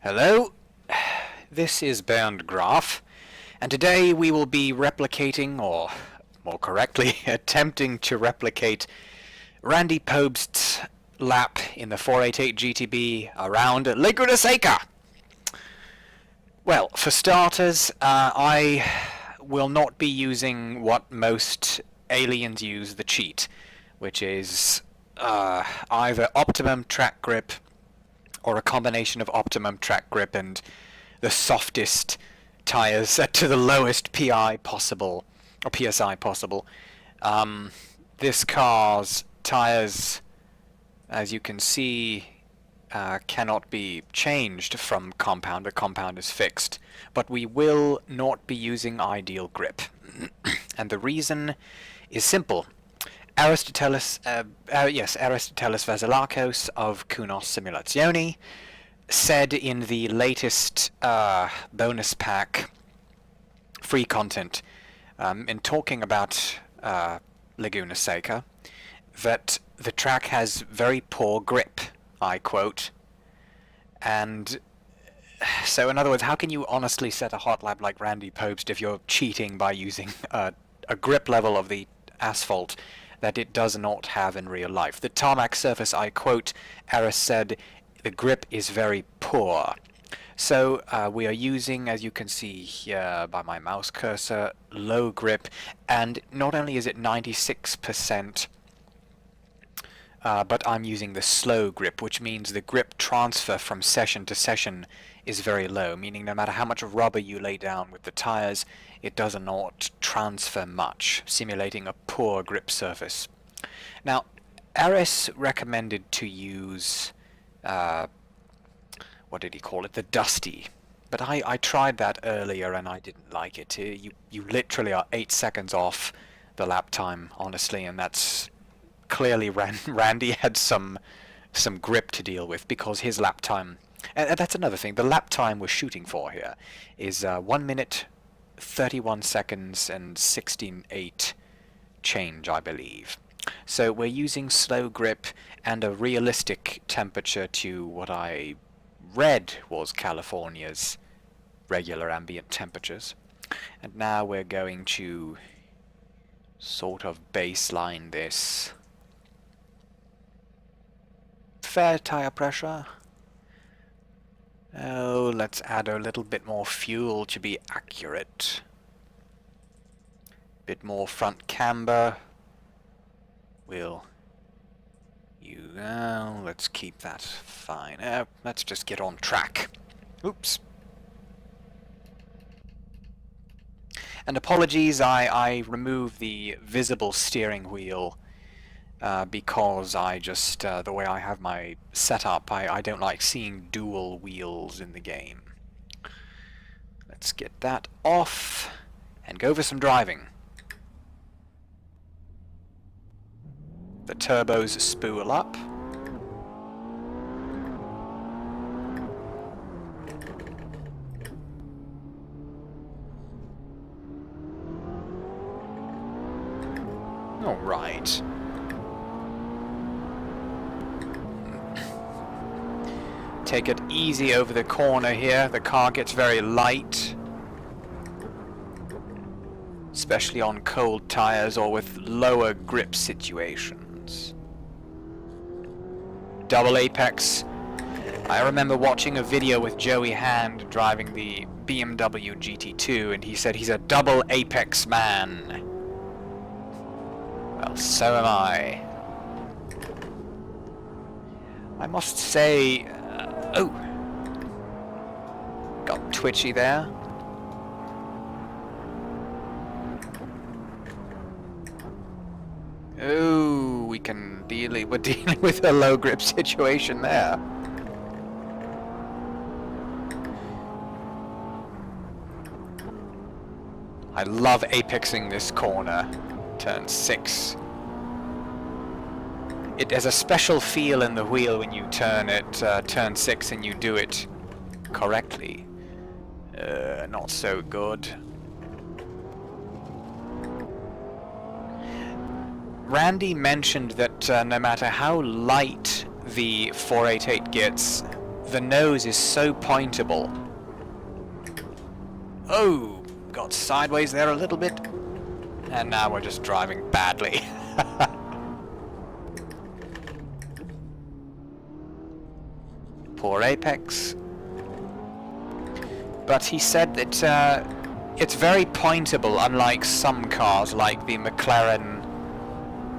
Hello, this is Graf, and today we will be replicating, or more correctly, attempting to replicate Randy Pobst's lap in the 488 GTB around Laguna Seca. Well, for starters, I will not be using what most aliens use, the cheat, which is either optimum track grip or a combination of optimum track grip and the softest tires set to the lowest PI possible, or PSI possible. This car's tires, as you can see, cannot be changed from compound. The compound is fixed, but we will not be ideal grip. And the reason is simple. Aristoteles Vasilakos of Kunos Simulazioni said in the latest bonus pack free content, in talking about Laguna Seca, that the track has very poor grip, I quote. And so in other words, how can you honestly set a HOTLAP like Randy Pobst if you're cheating by using a grip level of the asphalt that it does not have in real life? The tarmac surface, I quote, Aris said, the grip is very poor. So we are using, as you can see here by my mouse cursor, low grip, and not only is it 96%, but I'm using the slow grip, which means the grip transfer from session to session is very low, meaning no matter how much rubber you lay down with the tires, it does not transfer much, simulating a poor grip surface. Now, Aris recommended to use, what did he call it, the Dusty. But I tried that earlier and I didn't like it. You literally are 8 seconds off the lap time, honestly, and that's clearly Randy had some grip to deal with, because his lap time, and that's another thing, the lap time we're shooting for here is 1 minute 31 seconds and 16.8 change, I believe. So we're using slow grip and a realistic temperature to what I read was California's regular ambient temperatures. And now we're going to sort of baseline this. Fair tire pressure. Oh, let's add a little bit more fuel to be accurate. Bit more front camber. Let's keep that fine. Let's just get on track. Oops. And apologies, I removed the visible steering wheel because I just, the way I have my setup, I don't like seeing dual wheels in the game. Let's get that off and go for some driving. The turbos spool up. All right. Take it easy over the corner here. The car gets very light, especially on cold tires or with lower grip situations. Double apex. I remember watching a video with Joey Hand driving the BMW GT2, and he said he's a double apex man. Well, so am I. I must say, oh, got twitchy there. Oh, we're dealing with a low grip situation there. I love apexing this corner, turn 6. It has a special feel in the wheel when you turn it, turn 6, and you do it correctly. Not so good. Randy mentioned that no matter how light the 488 gets, the nose is so pointable. Oh, got sideways there a little bit. And now we're just driving badly. Poor apex. But he said that it's very pointable, unlike some cars like the McLaren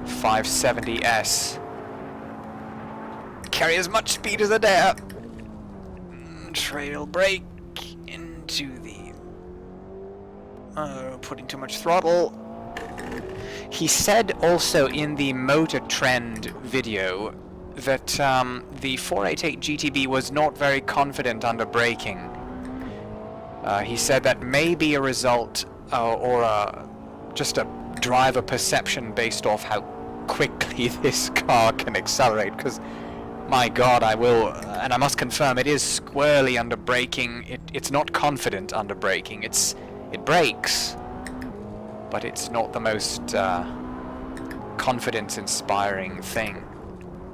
570S. Carry as much speed as I dare. Trail brake into the... putting too much throttle. He said also in the Motor Trend video that the 488 GTB was not very confident under braking. He said that may be a result or just a driver perception based off how quickly this car can accelerate, because my god, I must confirm, it is squarely under braking. It's not confident under braking. It brakes, but it's not the most confidence-inspiring thing.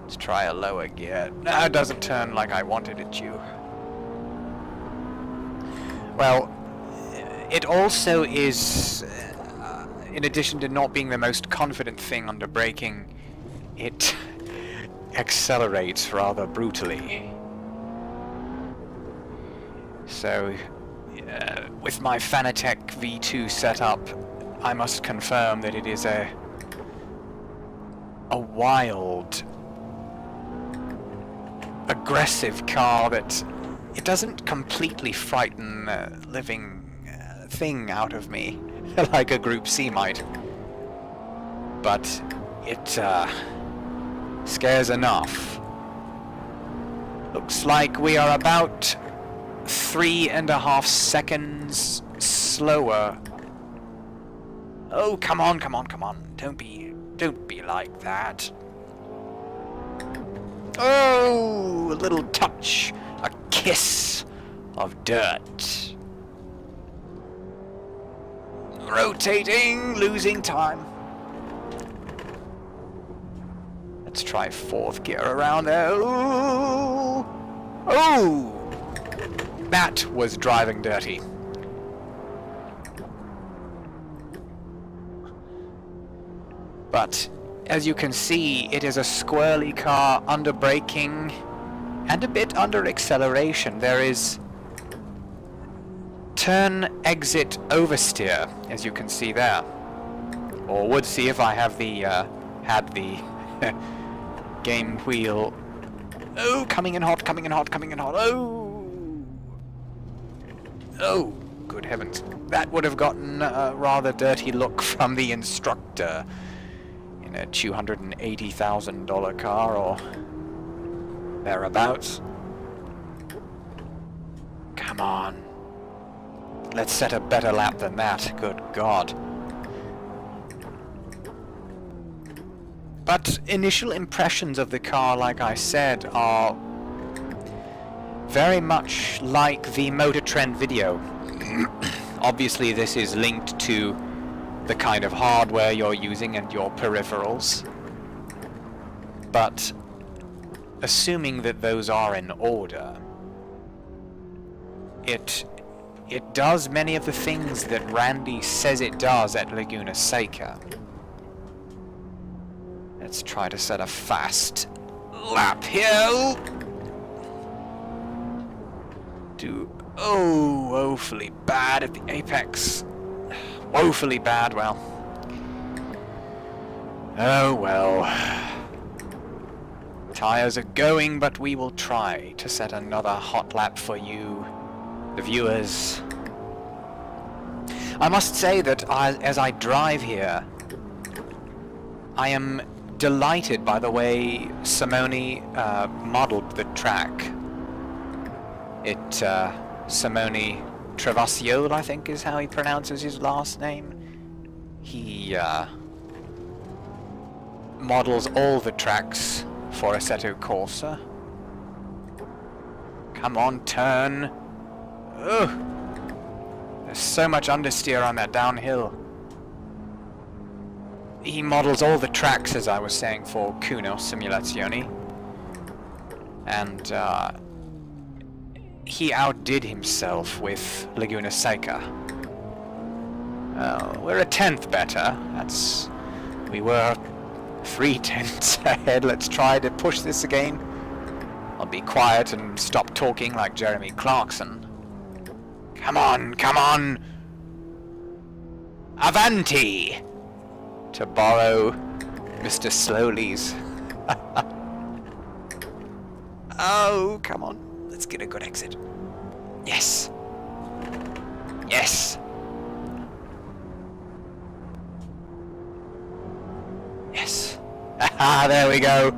Let's try a lower gear. No, it doesn't turn like I wanted it to. Well, it also is, in addition to not being the most confident thing under braking, it accelerates rather brutally. So, with my Fanatec V2 setup, I must confirm that it is a wild, aggressive car that it doesn't completely frighten the living thing out of me like a Group C might, but it scares enough. Looks like we are about 3.5 seconds slower. Oh, come on, come on, come on. Don't be like that. Oh, a little touch, a kiss of dirt. Rotating, losing time. Let's try 4th gear around there. Ooh. Oh! That was driving dirty. But as you can see, it is a squirrely car under braking and a bit under acceleration. There is turn, exit, oversteer, as you can see there. Or would see if I have the had the game wheel. Oh, coming in hot, coming in hot, coming in hot. Oh! Oh, good heavens. That would have gotten a rather dirty look from the instructor in a $280,000 car or thereabouts. Come on. Let's set a better lap than that. Good God. But initial impressions of the car, like I said, are very much like the Motor Trend video. Obviously this is linked to the kind of hardware you're using and your peripherals. But assuming that those are in order, it does many of the things that Randy says it does at Laguna Seca. Let's try to set a fast lap here. Oh, woefully bad at the apex. Woefully bad, well. Oh well. Tires are going, but we will try to set another hot lap for you, the viewers. I must say that as I drive here, I am delighted by the way Simone modeled the track. Simone Travasio, I think is how he pronounces his last name. He models all the tracks for Assetto Corsa. Come on, turn. Ugh. There's so much understeer on that downhill. He models all the tracks, as I was saying, for Kuno Simulazioni. And he outdid himself with Laguna Seca. We're a tenth better. We were 3 tenths ahead. Let's try to push this again. I'll be quiet and stop talking like Jeremy Clarkson. Come on, come on! Avanti! To borrow Mr. Slowly's. Oh, come on. Let's get a good exit. Yes. Yes. Yes. Haha, there we go.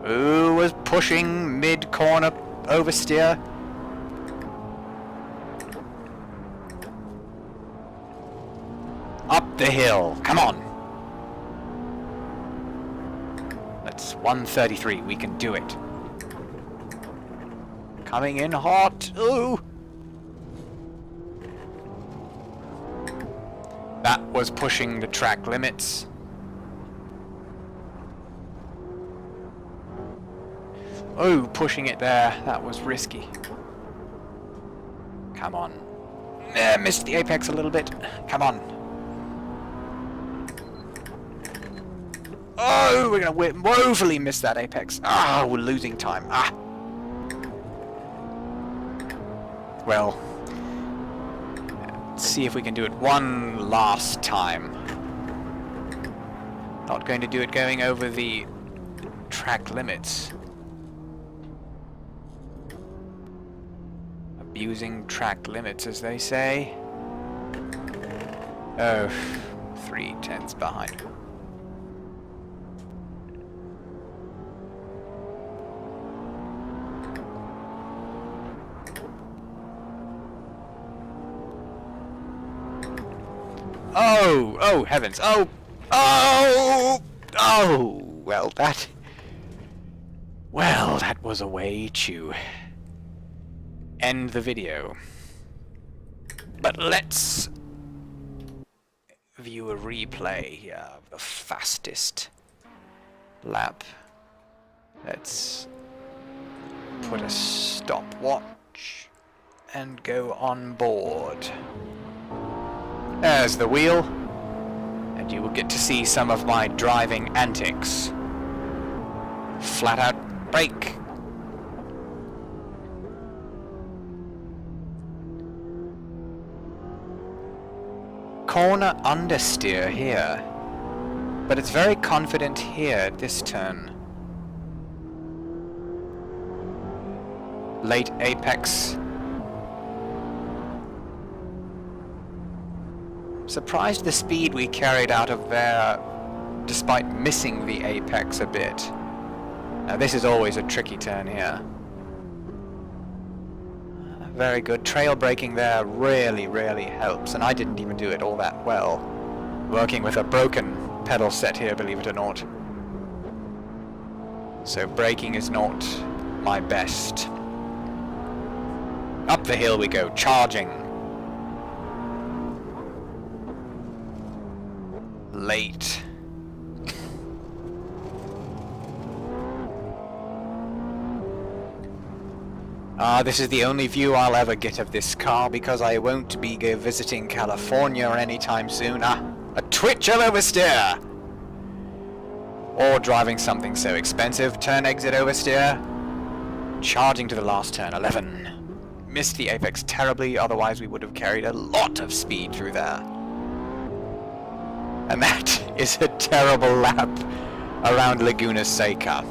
Who was pushing mid-corner oversteer? Up the hill. Come on. That's 133. We can do it. Coming in hot. Ooh. That was pushing the track limits. Oh, pushing it there. That was risky. Come on. Missed the apex a little bit. Come on. Oh, we're going to woefully miss that apex. Ah, we're losing time. Ah. Well, let's see if we can do it one last time. Not going to do it going over the track limits. Abusing track limits, as they say. Oh, 3 tenths behind. Oh! Oh, heavens! Oh! Oh! Oh! Well, that was a way to end the video. But let's view a replay here of the fastest lap. Let's put a stopwatch and go on board. There's the wheel, and you will get to see some of my driving antics. Flat out brake. Corner understeer here, but it's very confident here at this turn. Late apex. Surprised the speed we carried out of there, despite missing the apex a bit. Now this is always a tricky turn here. Very good. Trail braking there really, really helps, and I didn't even do it all that well. Working with a broken pedal set here, believe it or not. So braking is not my best. Up the hill we go, charging. Late. This is the only view I'll ever get of this car because I won't be visiting California anytime soon. A twitch of oversteer! Or driving something so expensive. Turn exit oversteer. Charging to the last turn, 11. Missed the apex terribly, otherwise we would have carried a lot of speed through there. And that is a terrible lap around Laguna Seca.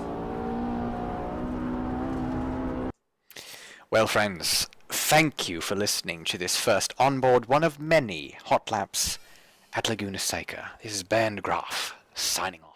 Well, friends, thank you for listening to this first onboard, one of many hot laps at Laguna Seca. This is Graf, signing off.